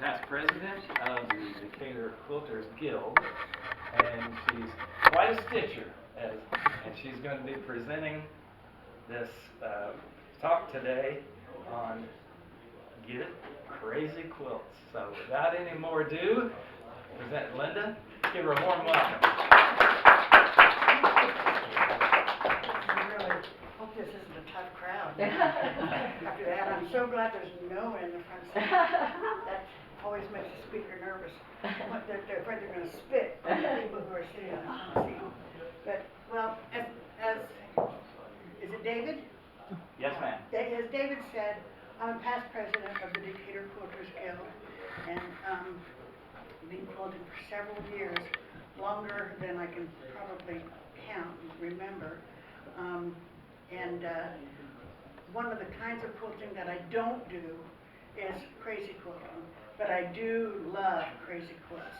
past president of the Decatur Quilters Guild, and she's quite a stitcher, and she's going to be presenting this talk today on Crazy Quilts. So without any more ado, present Linda. Give her a warm welcome. I really hope this isn't a tough crowd. After that, I'm so glad there's no one in the front seat. That always makes the speaker nervous. They're afraid they're going to spit on the people who are sitting in the front seat. But, well, as is it David? Yes, ma'am. As David said, I'm a past president of the Decatur Quilters Guild, and been quilting for several years, longer than I can probably count and remember. One of the kinds of quilting that I don't do is crazy quilting, but I do love crazy quilts.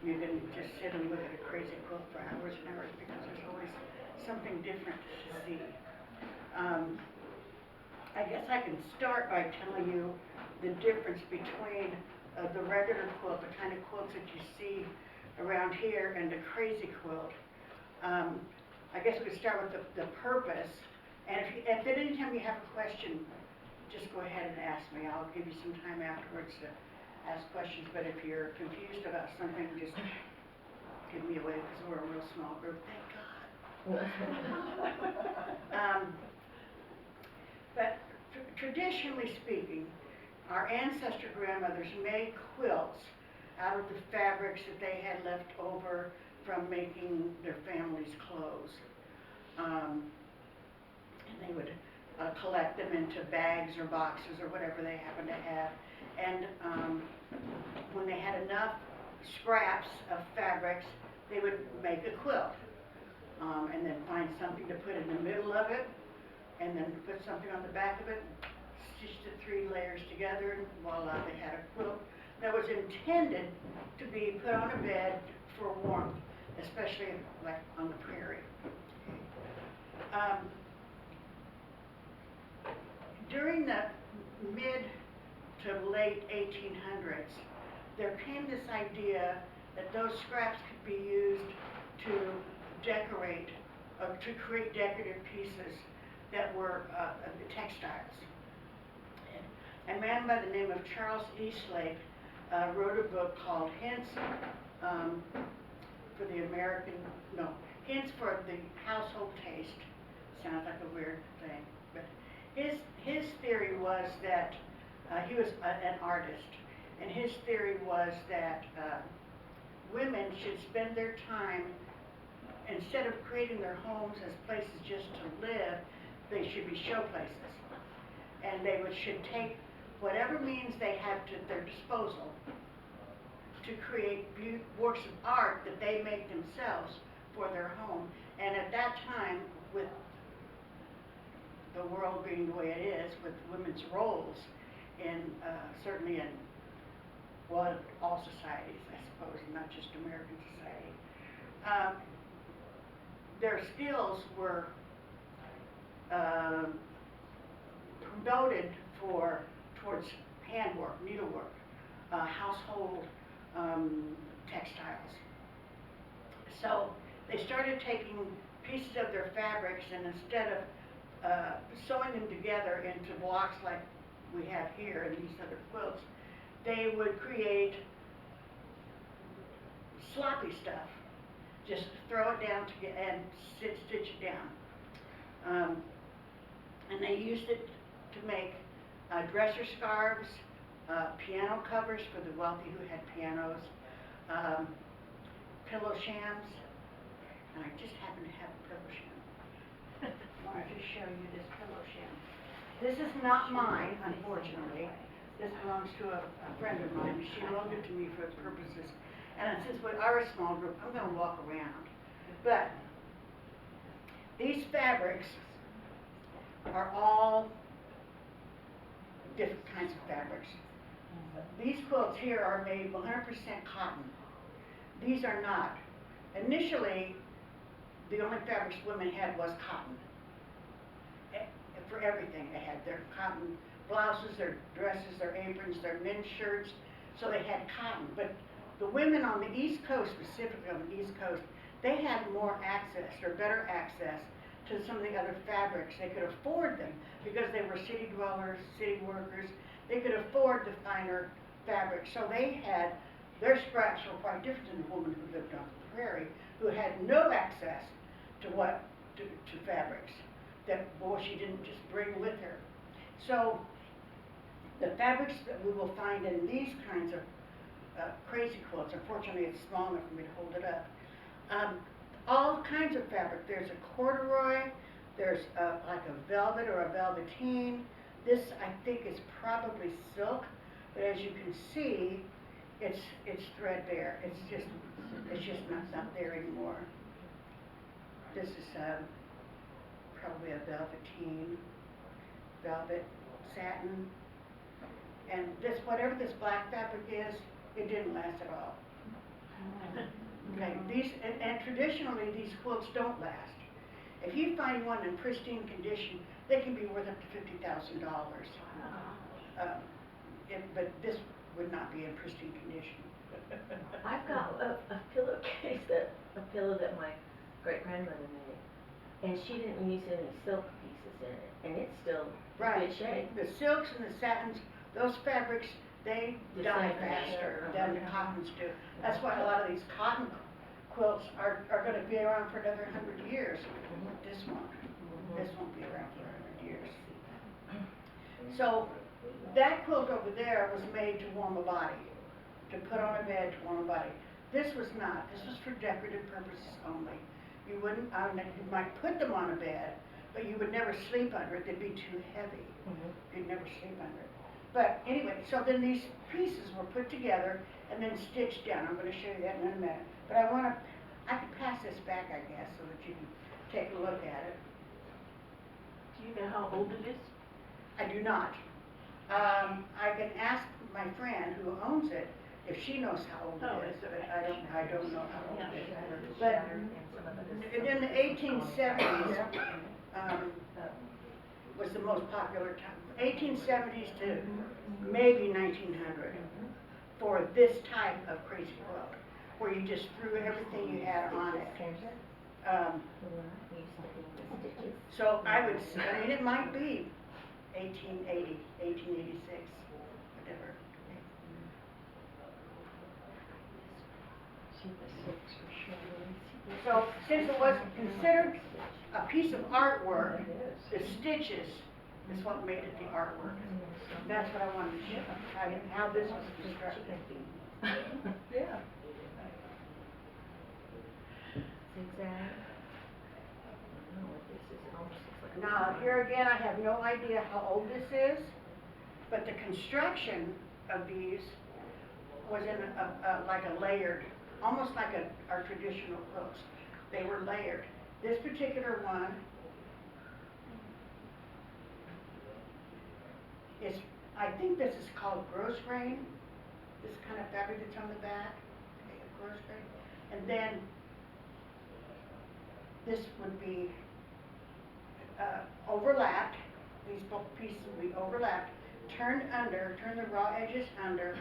You can just sit and look at a crazy quilt for hours and hours because there's always something different to see. I guess I can start by telling you the difference between the regular quilt, the kind of quilts that you see around here, and the crazy quilt. I guess we could start with the purpose. And if at any time you have a question, just go ahead and ask me. I'll give you some time afterwards to ask questions. But if you're confused about something, just give me a wave because we're a real small group. Thank God. But traditionally speaking, our ancestor grandmothers made quilts out of the fabrics that they had left over from making their family's clothes. And they would collect them into bags or boxes or whatever they happened to have. And when they had enough scraps of fabrics, they would make a quilt. And then find something to put in the middle of it, and then put something on the back of it, stitched the 3 layers together, and voila, they had a quilt that was intended to be put on a bed for warmth, especially like on the prairie. During the mid to late 1800s, there came this idea that those scraps could be used to decorate, to create decorative pieces that were textiles. A man by the name of Charles Eastlake wrote a book called Hints for the Household Taste. Sounds like a weird thing, but his theory was that he was an artist, and his theory was that women should spend their time, instead of creating their homes as places just to live, they should be show places. And they should take whatever means they have to their disposal to create works of art that they make themselves for their home. And at that time, with the world being the way it is, with women's roles in certainly in all societies, I suppose, not just American society, their skills were promoted towards handwork, needlework, household textiles. So they started taking pieces of their fabrics, and instead of sewing them together into blocks like we have here in these other quilts, they would create sloppy stuff. Just throw it down and stitch it down. And they used it to make dresser scarves, piano covers for the wealthy who had pianos, pillow shams, and I just happen to have a pillow sham. I wanted to show you this pillow sham. This is not mine, unfortunately. This belongs to a friend of mine. She loaned it to me for purposes. And since we are a small group, I'm going to walk around. But these fabrics are all different kinds of fabrics. These quilts here are made 100% cotton. These are not. Initially, the only fabrics women had was cotton. For everything, they had their cotton blouses, their dresses, their aprons, their men's shirts, so they had cotton. But the women on the East Coast, specifically on the East Coast, they had more access, or better access, to some of the other fabrics. They could afford them because they were city dwellers, city workers. They could afford the finer fabrics. So they had, their scraps were quite different than the woman who lived on the prairie, who had no access to to fabrics that, boy, she didn't just bring with her. So the fabrics that we will find in these kinds of crazy quilts, unfortunately it's small enough for me to hold it up, all kinds of fabric. There's a corduroy, there's like a velvet or a velveteen. This, I think, is probably silk, but as you can see, it's threadbare. It's just not there anymore. This is probably a velveteen, velvet, satin, and this, whatever this black fabric is, it didn't last at all. Okay, these, and traditionally these quilts don't last. If you find one in pristine condition, they can be worth up to $50,000. But this would not be in pristine condition. I've got a pillow that my great-grandmother made, and she didn't use any silk pieces in it, and it's still in good shape. The silks and the satins, those fabrics, they die faster than the cottons do. That's why a lot of these cotton quilts are going to be around for another 100 years. This won't be around for 100 years. So that quilt over there was made to warm a body, to put on a bed to warm a body. This was not. This was for decorative purposes only. You wouldn't, you might put them on a bed, but you would never sleep under it. They'd be too heavy. You'd never sleep under it. But anyway, so then these pieces were put together and then stitched down. I'm going to show you that in a minute. But I could pass this back, I guess, so that you can take a look at it. Do you know how old it is? I do not. I can ask my friend who owns it if she knows how old it is, but I don't know how old it is. But in the 1870s was the most popular time. 1870s to maybe 1900 for this type of crazy quilt, where you just threw everything you had on it. So I would say, I mean, it might be 1880, 1886, whatever. So since it wasn't considered a piece of artwork, the stitches is what made it the artwork. That's what I wanted to show you, how this was constructed. Yeah. Zigzag. Now, here again, I have no idea how old this is, but the construction of these was in like a layered, almost like our traditional quilts. They were layered. This particular one is, I think this is called gross grain, this kind of fabric that's on the back, okay, a gross grain. And then this would be overlapped, these both pieces would be overlapped, turned the raw edges under,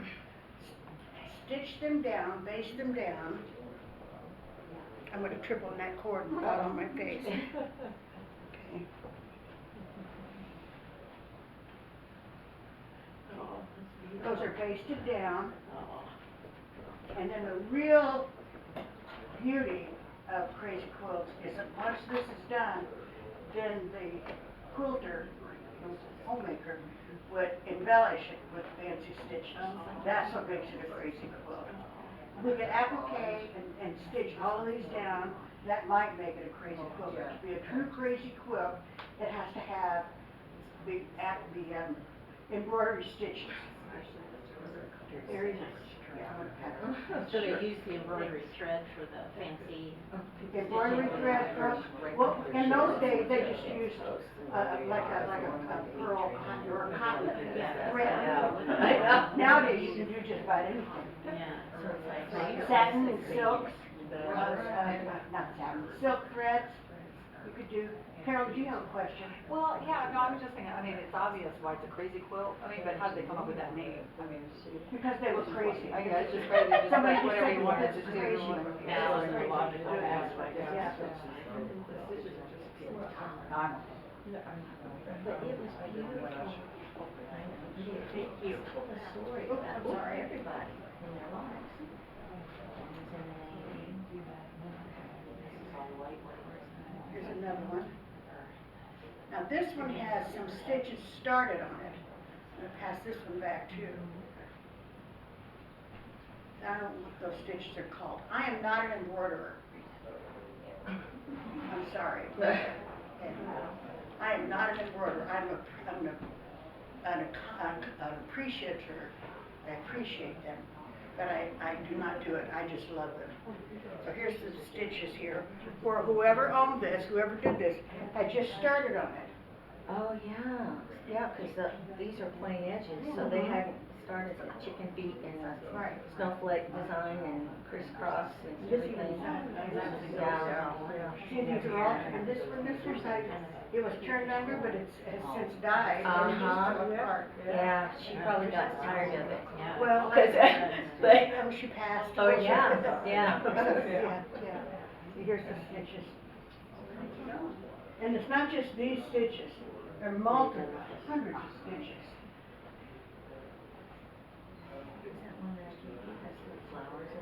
stitch them down, baste them down. I'm going to triple in that cord and fall on my face. Okay. Those are basted down. And then the real beauty of Crazy Quilts is that once this is done, then the quilter, the homemaker, would embellish it with fancy stitches. That's what makes it a crazy quilt. We could applique and stitch all of these down. That might make it a crazy quilt. But to be a true crazy quilt, it has to have the embroidery stitches. Very nice. Yeah, I'm gonna pack it. So they use the embroidery thread for the fancy. Embroidery thread, well, in those days, they just used like a pearl cotton or a cotton thread. Nowadays, you can do just about anything. Yeah, so it's like. Satin and silks, not satin, silk threads, you could do Carol, do you have a question? Well, yeah, no, I was just thinking, I mean, it's obvious why it's a crazy quilt, I mean, but how did they come up with that name? I mean, Because they were crazy. I guess it's just crazy, just Somebody like whatever said you wanted that's to do. crazy. Yeah, Balance, it's logical crazy. aspect. Yeah. I'm- But it was beautiful. I know, but it told a story Oh, about I'm sorry. everybody in their lives. One was in the Navy. This is all white ones. Here's another one. Now this one has some stitches started on it. I'm gonna pass this one back too. I don't know what those stitches are called. I am not an embroiderer. I'm sorry. Okay. I am not an embroiderer. I'm an appreciator. I appreciate them, but I do not do it. I just love them. So here's the stitches here. For whoever owned this, whoever did this, had just started on it. Oh, yeah, because these are plain edges, so they hadn't started the chicken feet and the Right. snowflake design and crisscross and This everything. even- Yeah. See, these are all, and this one's like, it was turned under, but it has since died, and it just fell apart. Yeah, she probably got tired of it. Yeah. Well, But, oh, she passed. oh, yeah, yeah. Yeah. Here's the stitches. And it's not just these stitches, there are multiple, hundreds of stitches.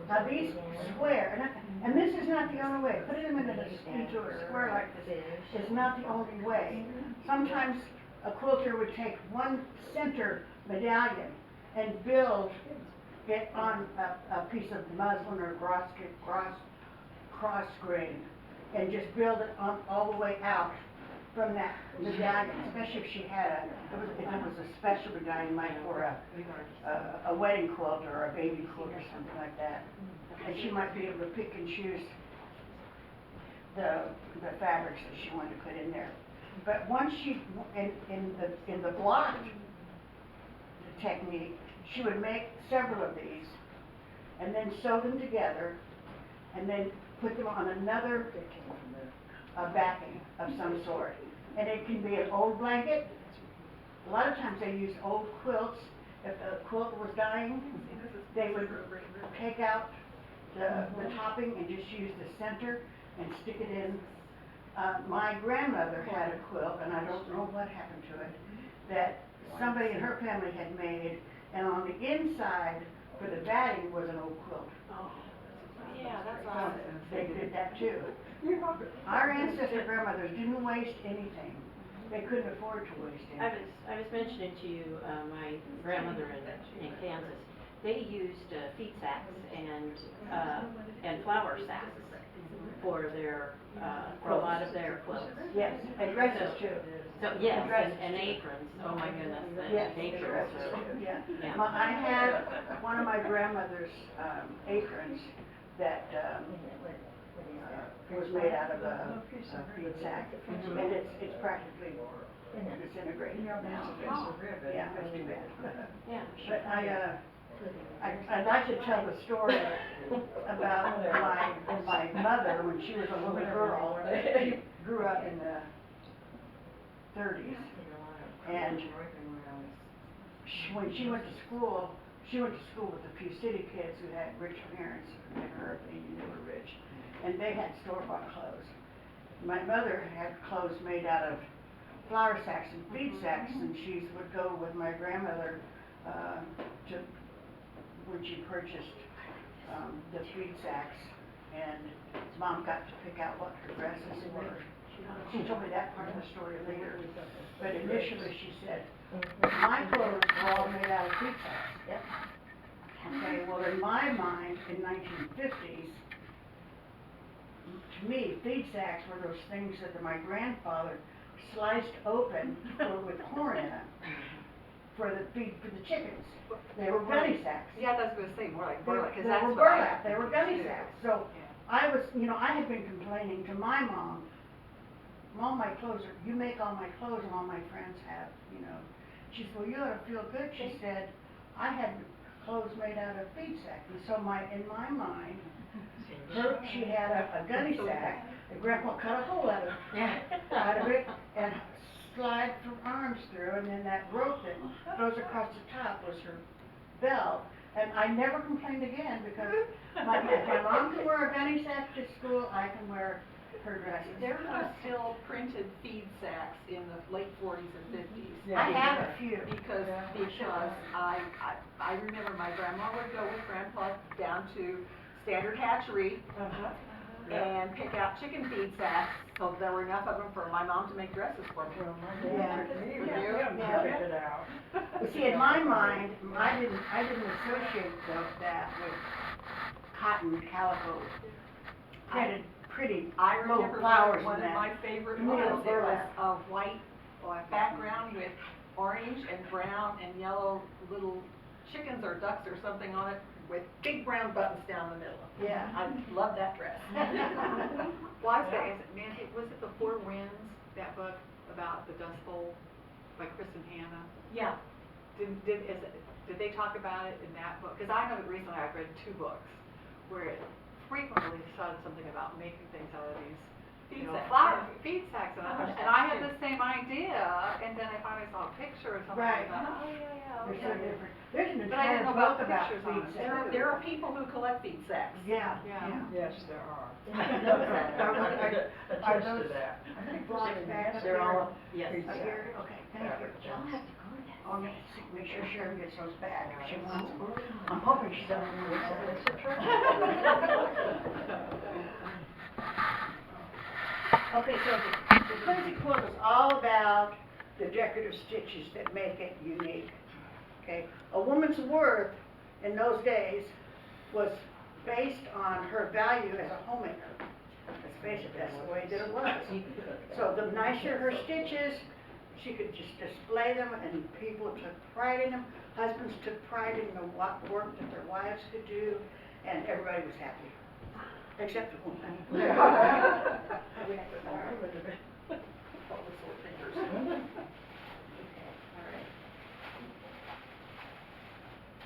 Now these square, and this is not the only way, putting them into a square like this is not the only way. Sometimes a quilter would take one center medallion and build it on a piece of muslin or cross grain, and just build it on all the way out from that medallion, especially if she had if it was a special medallion like for a wedding quilt or a baby quilt or something like that. And she might be able to pick and choose the fabrics that she wanted to put in there. But once she, in the blocked technique, she would make several of these and then sew them together and then put them on another backing of some sort. And it can be an old blanket. A lot of times they use old quilts. If the quilt was dying, they would take out the topping and just use the center and stick it in. My grandmother had a quilt, and I don't know what happened to it, that somebody in her family had made, and on the inside for the batting was an old quilt. Oh, yeah, that's So awesome. they did that too. Our ancestor grandmothers didn't waste anything. They couldn't afford to waste anything. I was mentioning to you, my grandmother in Kansas, they used feed sacks and flour sacks for their, for a lot of their quilts. Yes, and dresses too. So, yes, Dresses and too. aprons, oh my goodness, Yes, the aprons dresses are, too, yeah. yeah. I had one of my grandmother's aprons that was made out of a feed sack, and it's practically disintegrated now. Yeah, that's too bad. Yeah. But I'd like to tell the story about my mother when she was a little girl. She grew up in the 30s, and when she went to school with a few city kids who had rich parents. In her opinion, they were rich, and they had store-bought clothes. My mother had clothes made out of flour sacks and feed sacks, and she would go with my grandmother to when she purchased the feed sacks, and Mom got to pick out what her dresses were. She told me that part of the story later, but initially she said, my clothes were all made out of feed sacks. Yep. Okay, well in my mind, in 1950s, to me, feed sacks were those things that my grandfather sliced open with corn in it for the chickens. They were gunny sacks. Yeah, that's what I was saying, more like burlap, because They that's were what I. burlap, they were gunny too. sacks. So I was, I had been complaining to my mom, all my clothes you make all my clothes and all my friends have, She said, well, you ought to feel good. She said, I had clothes made out of feed sacks. And so in my mind, she had a gunny sack, And Grandpa cut a hole out of it and slide her arms through, and then that rope that goes across the top was her belt. And I never complained again because if my mom can wear a gunny sack to school, I can wear her dresses. There were still printed feed sacks in the late 40s and 50s. I have a few. Because I remember my grandma would go with Grandpa down to Standard Hatchery and pick out chicken feed sacks, so there were enough of them for my mom to make dresses for me. Yeah. Yeah. But see, in my mind, I didn't associate that with cotton calico. Printed pretty I little remember flowers one in of that. my favorite Yeah, ones, it was burlap. a white background with orange and brown and yellow little chickens or ducks or something on it with big brown buttons down the middle. Yeah. I love that dress. Well, I was gonna ask, Nancy, was it The Four Winds, that book about the Dust Bowl by Kristen Hanna? Yeah. Did they talk about it in that book? Because I know that recently I've read 2 books where it frequently said something about making things out of these, Feed you know, sacks, flower yeah. feed sacks, and I had the same idea, and then I finally saw a picture or something, Right. and I thought, oh, yeah, They're okay. so different. There's an But I entire didn't know book about the about pictures on feed it. sacks. There are people who collect feed sacks. Yeah, Yeah. yeah. Yes, there are. Are those blocks back up They're all, Yes. Up here? Okay, thank you. Y'all have to go to that. Oh, make sure Sharon gets those back if she wants them. I'm hoping she doesn't. Okay, so the Crazy Quilt is all about the decorative stitches that make it unique. Okay, a woman's worth in those days was based on her value as a homemaker. Let's face it, that's the way that it was. So the nicer her stitches, she could just display them, and people took pride in them. Husbands took pride in the work that their wives could do, and everybody was happy, except the woman.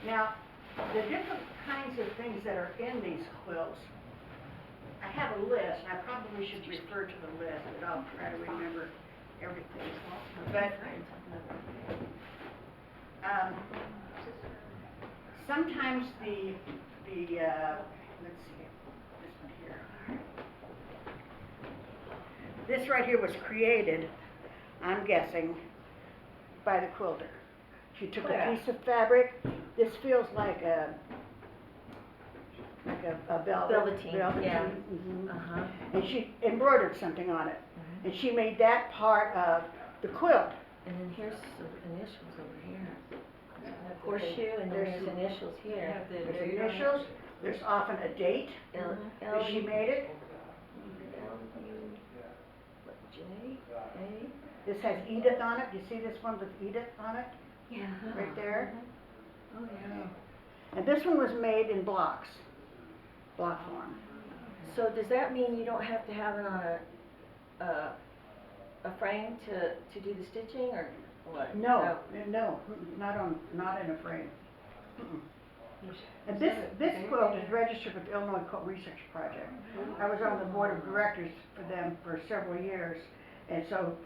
Now, the different kinds of things that are in these quilts, I have a list, and I probably should refer to the list, but I'll try to remember everything. But, sometimes let's see, this one here. This right here was created, I'm guessing, by the quilter. She took a piece of fabric, this feels like a Velveteen, yeah. mhm. Uh-huh. And she embroidered something on it. And she made that part of the quilt. And then here's some initials over here. Horseshoe, and there's initials here. There's initials, there's often a date L, that she made it. J, A. This has Edith on it, you see this one with Edith on it, Yeah. right there? Oh, yeah. And this one was made in blocks, block form. So does that mean you don't have to have it on a frame to do the stitching, or what? No, not in a frame. Mm-mm. And this quilt is registered with the Illinois Quilt Research Project. I was on the board of directors for them for several years, and so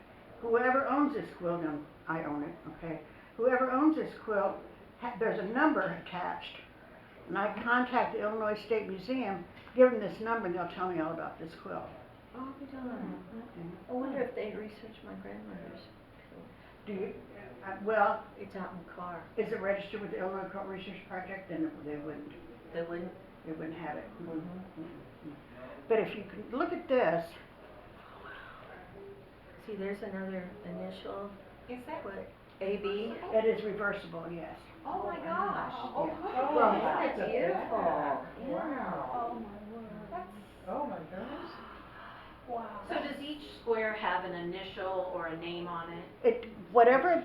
whoever owns this quilt, and I own it, okay? Whoever owns this quilt, there's a number attached. And I contact the Illinois State Museum, give them this number, and they'll tell me all about this quilt. Oh, be darned. I wonder if they researched my grandmother's. Do you, well, It's out in the car. is it registered with the Illinois Quilt Research Project? Then they wouldn't. They wouldn't? They wouldn't have it. But if you can look at this, See, there's another initial. Is that What? AB? it is reversible, yes. Oh, my gosh. Oh, Oh, Well, that's that's a beautiful. wow. Yeah. Oh, my word. That's, Oh, my goodness. wow. So does each square have an initial or a name on it? Whatever,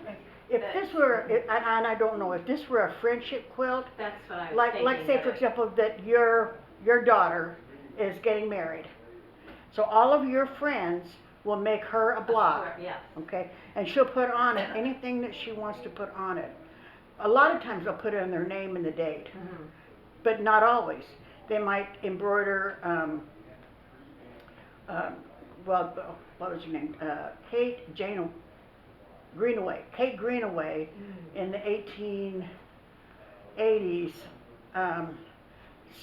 if this were, and I don't know, if this were a friendship quilt, That's what I was like, thinking. let's say, for example, that your daughter is getting married. So all of your friends will make her a block, Yes. okay? And she'll put on it anything that she wants to put on it. A lot of times they'll put in their name and the date, but not always. They might embroider well, what was her name? Kate Greenaway in the 1880s.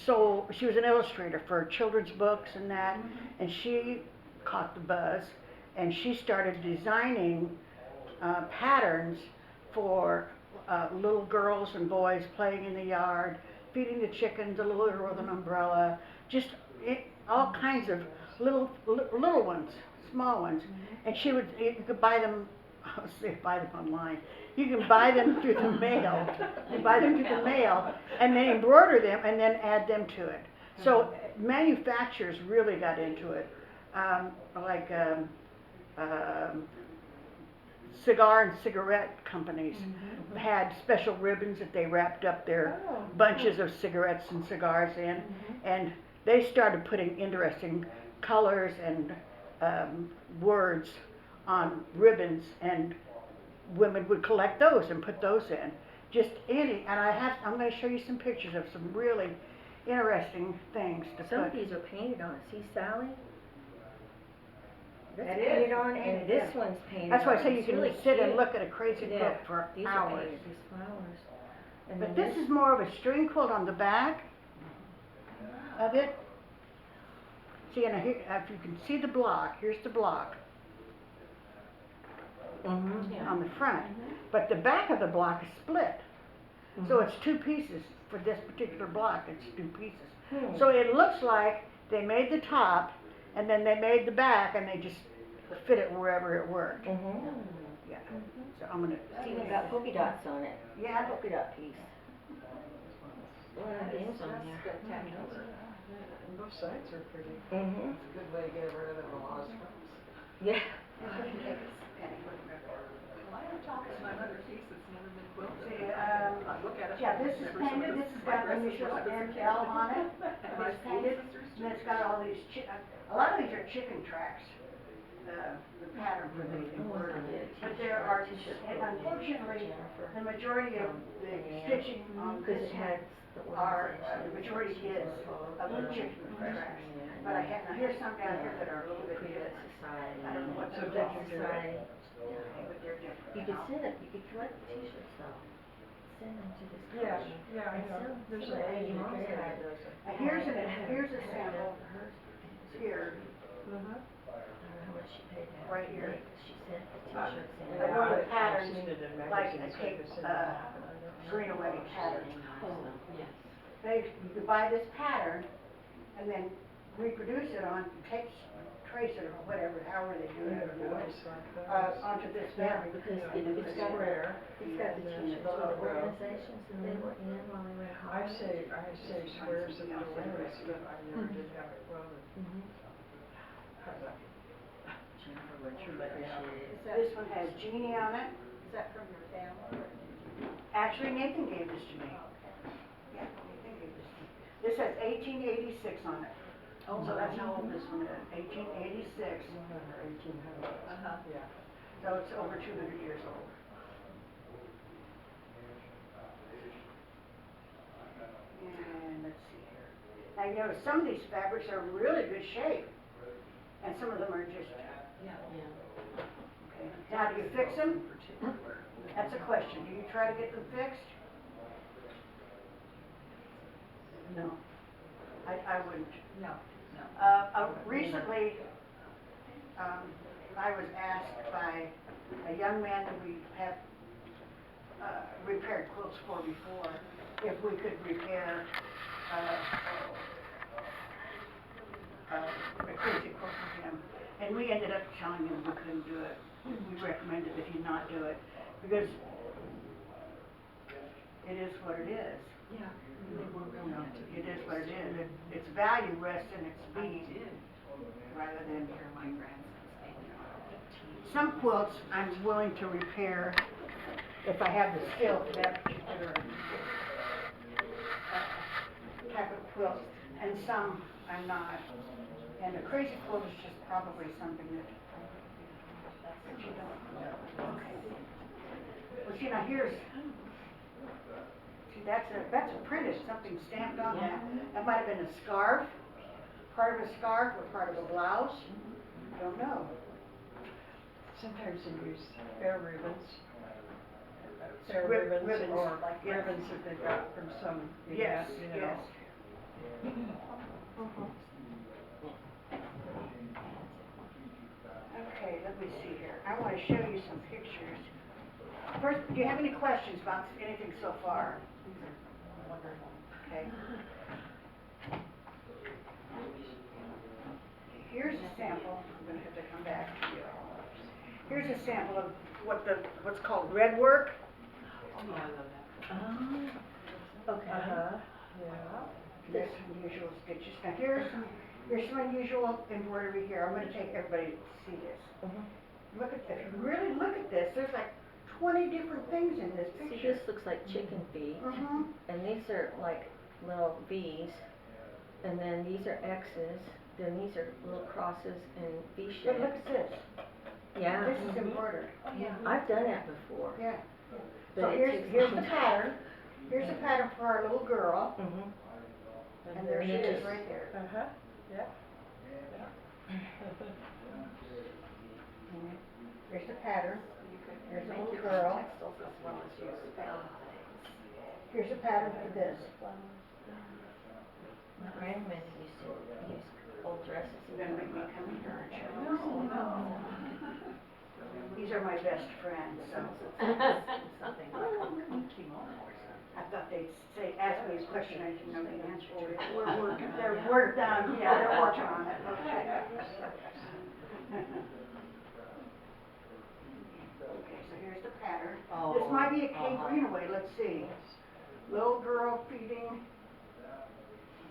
So she was an illustrator for children's books and that, and she caught the buzz, and she started designing patterns for little girls and boys playing in the yard, feeding the chickens, a little girl with an umbrella, just all kinds of little ones, small ones. And you could buy them, buy them online. You can buy them through the mail. You buy them through the mail, and they embroider them and then add them to it. So manufacturers really got into it, cigar and cigarette companies had special ribbons that they wrapped up their bunches of cigarettes and cigars in, and they started putting interesting colors and words on ribbons, and women would collect those and put those in. And I'm going to show you some pictures of some really interesting things to Some put. of these are painted on. See, Sally? That's That is painted on, painted, and this yeah. one's painted That's why I on. say you It's can really sit and cute. look at a Crazy Yeah, Quilt for these are hours. painted, these flowers. And But then this is more of a string quilt on the back of it. See, and here, if you can see the block, here's the block on the front. But the back of the block is split. So it's two pieces. For this particular block, it's two pieces. So it looks like they made the top, and then they made the back, and they just fit it wherever it worked. Yeah. So I'm gonna It's even got polka dots on it. Yeah. Polka dot piece. Names on there. And both sides are pretty. It's a good way to get rid of a lot of scraps. Yeah. Well, I have talked to my mother piece that's never been quilted. See, I look at it. yeah, this is never painted, sort of- this has my got dress is initials what I was a kid. ML on it. And my It's school painted, sisters and it's got all these, a lot of these are chicken tracks, the pattern for the embroidery. But there are, and unfortunately, the majority of the stitching on Because this it has the are, organization. the majority is of the chicken tracks. But now here's some down here that are a little bit Creative different. Society. I don't know what So those Creative are. Society. But they're different. You could send it, you could collect the t-shirts though. Send them to this Yeah, company. yeah, I And know. some- There's some a lady lady mom's here had that does it. Here's a sample here. I don't know how much she paid to have Right it here. made, 'cause she sent the t-shirts in. I wrote the I've patterns seen it in like a magazines, Cape, like I said, but I don't know. Greenaway pattern. Yes. You could buy this pattern and then reproduce it trace it or whatever, however they do it, I don't know, onto this Yeah, fabric. because And then it's put got, it it's got the t-shirts for the organizations that they were in while they were in I college. saved squares of the letters, but I never did have it quilted. Jennifer would appreciate it. This one has Jeannie on it. Is that from your family? Actually, Nathan gave this to me. Yeah, Nathan gave this to me. This has 1886 on it. Oh, So that's how old this one is, 1886. 1800. Yeah. So it's over 200 years old. And let's see here. Now you notice some of these fabrics are in really good shape, and some of them are just, okay. Now, do you fix them? That's a question. Do you try to get them fixed? No. I wouldn't. No. Recently, I was asked by a young man that we have repaired quilts for before, if we could repair a Crazy Quilt for him. And we ended up telling him we couldn't do it. We recommended that he not do it, because it is what it is. Yeah. You know, it is what it is. Its value rests in its speed rather than My grandson's name. some quilts I'm willing to repair if I have the skill for that particular type of quilt, and some I'm not. And a Crazy Quilt is just probably something that you don't. Okay. Well, see, now here's. That's a printed, something stamped on that. That might have been a scarf, part of a scarf or part of a blouse. Don't know. Sometimes they use fair ribbons. Fair Rib- ribbons ribbons, or like, yeah. ribbons that they got from some Yes, event, you know. yes. Okay, let me see here. I want to show you some pictures. First, do you have any questions about anything so far? Okay. Here's a sample. I'm going to have to come back to you. Here's a sample of what's called red work. Okay. Yeah. There's some unusual stitches. Now here's some unusual embroidery here. I'm going to take everybody to see this. Look at this. If you really look at this, there's like 20 different things in this See, picture. this looks like chicken feet, Mm-hmm. and these are like little V's, and then these are X's, then these are little crosses and V shapes. But look at this. Yeah. This is embroidered. I've done that before. Yeah. But So it here's takes the pattern. Here's the pattern for our little girl. Mm-hmm. And there she it is just- right there. Uh-huh, yeah. Here's the pattern. Here's the little girl. Here's the pattern for this. My grandmother used to use old dresses. You're gonna make me come here, aren't you? These are my best friends, so. I thought they'd ask me a question I didn't know the answer to. They're working on, yeah, they're working on it, okay. Okay, so here's the pattern. This might be a Kate Greenaway, let's see. Little girl feeding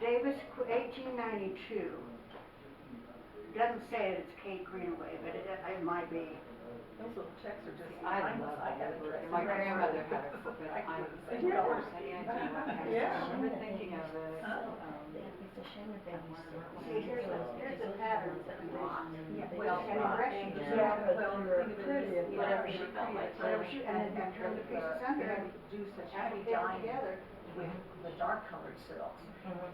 Davis, 1892. Doesn't say that it's Kate Greenaway, but it might be. Those little checks are just. I love it. My grandmother had a book that I was Yeah. I remember thinking of it. It's a shame that they used to. See, here's the pattern. Well, And impressions. Yeah, but well, they're think of it pretty as and whatever pretty. she felt like. Whatever she, and then turn the pieces under They and do such add heavy it dyeing together. with the dark colored silks,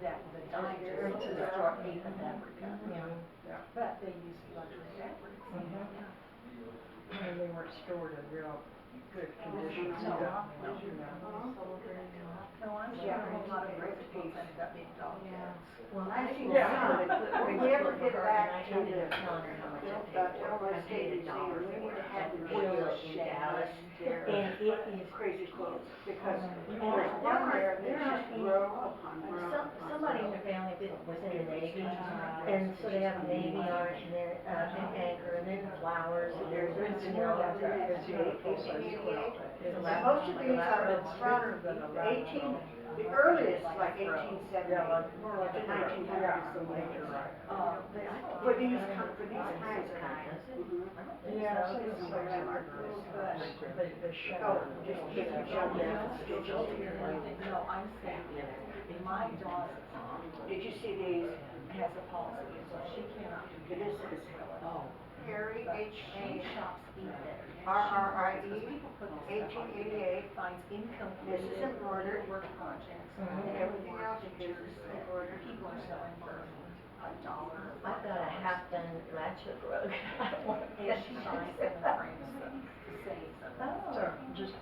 that the dye Here's just the struck me the fabric. Yeah. But they use luxury fabrics. And they weren't stored in real good condition. No. No, I'm Yeah, a whole lot of great quilts ended up being dog beds. Well, I've seen Yeah. some, when we ever get back to to the Illinois State Museum, we need to have them show Willow us in Dallas, their and it is crazy quilts, because there's one there that's just row upon row upon somebody in row. the family was in the Navy, and so they have Navy on it, and then, an anchor, and then flowers, and there's, you know, That's it's beautiful. 1888. It's And elaborate, most of like these are elaborate. from the earliest, like 1870 to 1900 some later. For these kinds of things. Yeah, so it's like they show. Oh, just keep it shut down. No, I'm saying, my daughter Did you see these? has a policy, so she cannot do This this. is Harry H. She shops eBay. RRIE, 1888. Finds incomplete. This is embroidered. Work projects. And everything else is embroidered. People are selling for $1. I've got a half-done latch hook rug. I don't want to And she buys them and frames them to save them. So just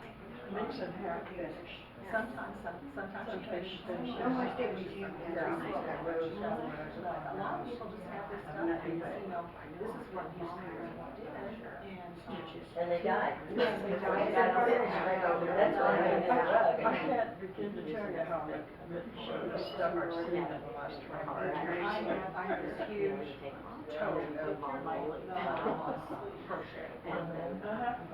mix and half finished. Sometimes you finish them. Illinois State Museum has Yeah. these that rows. But a lot of people just have this stuff because, you know, this is what used to be did and stitches. And they died. Yes, they died. They got finished right over. That's why I made the rug. I can't begin to tell you how much stuff I've seen in the last 20 years. I have this huge tote on my crochet.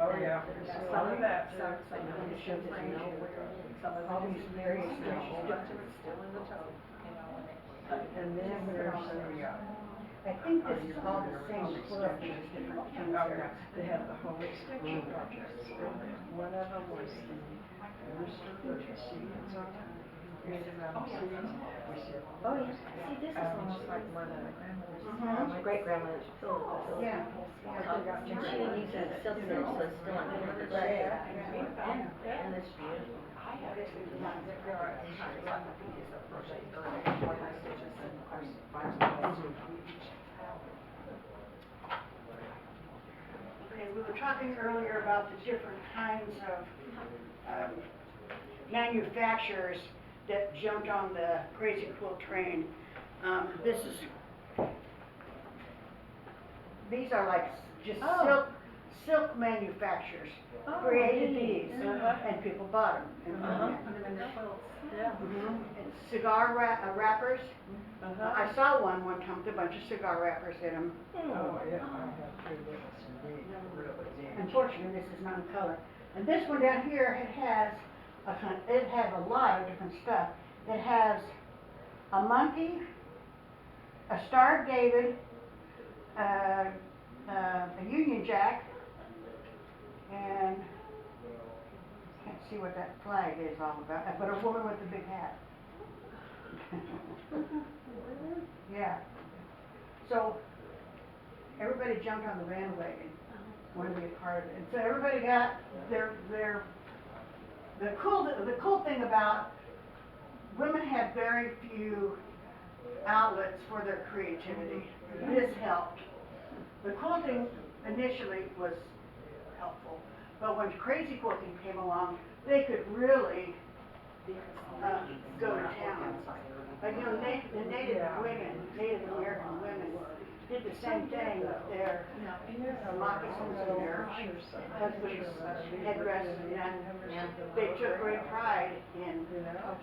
Oh, yeah. Some of that. Some of these shows that you know where, some of All these these various a bunch things. of it's still in the tote, you know, and it. And then there's the, I think this is all the same quilt, just different things there. they have the home extension projects. One of them was the rooster for the seeds on it. Created around the seeds. We said, Oh, yeah. See, this is almost like one of my grandmother's, my great-grandmother's pillow. Yeah. And she uses silk stitch, so it's still on the leg. And it's beautiful. There are lots of pieces of crochet, or like stitches and our talking earlier about the different kinds of manufacturers that jumped on the Crazy Quilt train. These are like just silk manufacturers created these, and people bought them. Put them in their quilts. Yeah. And cigar wrappers. I saw one time with a bunch of cigar wrappers in them. Oh, yeah, I have three little CDs, really neat. Unfortunately, this is not in color. And this one down here, it has a lot of different stuff. It has a monkey, a Star of David, a Union Jack, and can't see what that flag is all about, but a woman with a big hat. Yeah. So everybody jumped on the bandwagon, wanted to be a part of it. And so everybody got the cool thing about women had very few outlets for their creativity. This helped. The quilting initially was helpful, but when Crazy Quilting came along, they could really go to town. Like, you know, the Native American women did the same thing with their moccasins and their husbands' headdresses, and that. They took great pride in. You never know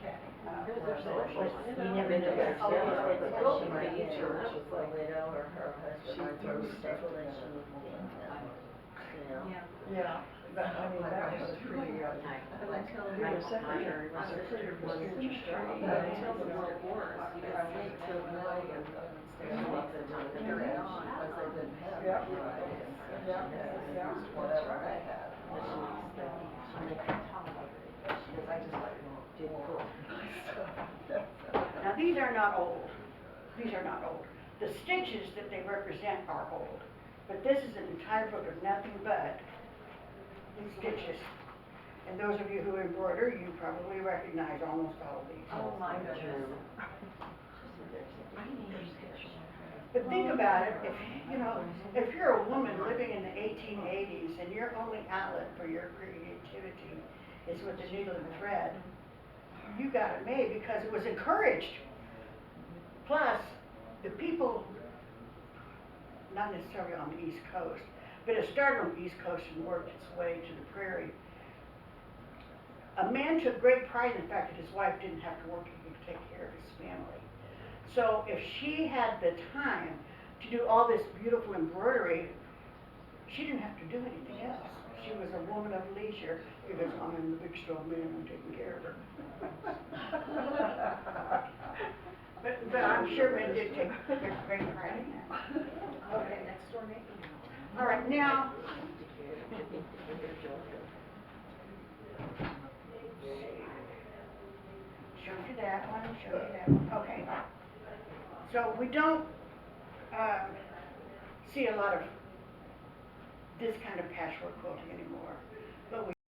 what she might get, she was a widow or her husband might be disabled and she needed to get them, you know? Yeah, but I mean, that was a pretty, being a secretary was a pretty prestigious job. Until the World Wars, you could sleep till nine and stay up until the very on, because they didn't have. Yeah. Yeah. Whatever they had. But because I just like did cool. Now, these are not old. These are not old. The stitches that they represent are old. But this is an entire book of nothing but these stitches. And those of you who embroider, you probably recognize almost all of these. Oh, my goodness. But think about it, if you're a woman living in the 1880s and your only outlet for your creativity is with the needle and thread, you got it made because it was encouraged. Plus, the people, not necessarily on the East Coast, but it started on the East Coast and worked its way to the prairie. A man took great pride in the fact that his wife didn't have to work, he could take care of his family. So if she had the time to do all this beautiful embroidery, she didn't have to do anything else. She was a woman of leisure because I'm in the big strong man, I'm taking care of her. But I'm sure men did take great pride in that. Okay, next door neighbor. All right, now. Show you that one, show you that one. Okay. So we don't see a lot of this kind of patchwork quilting anymore.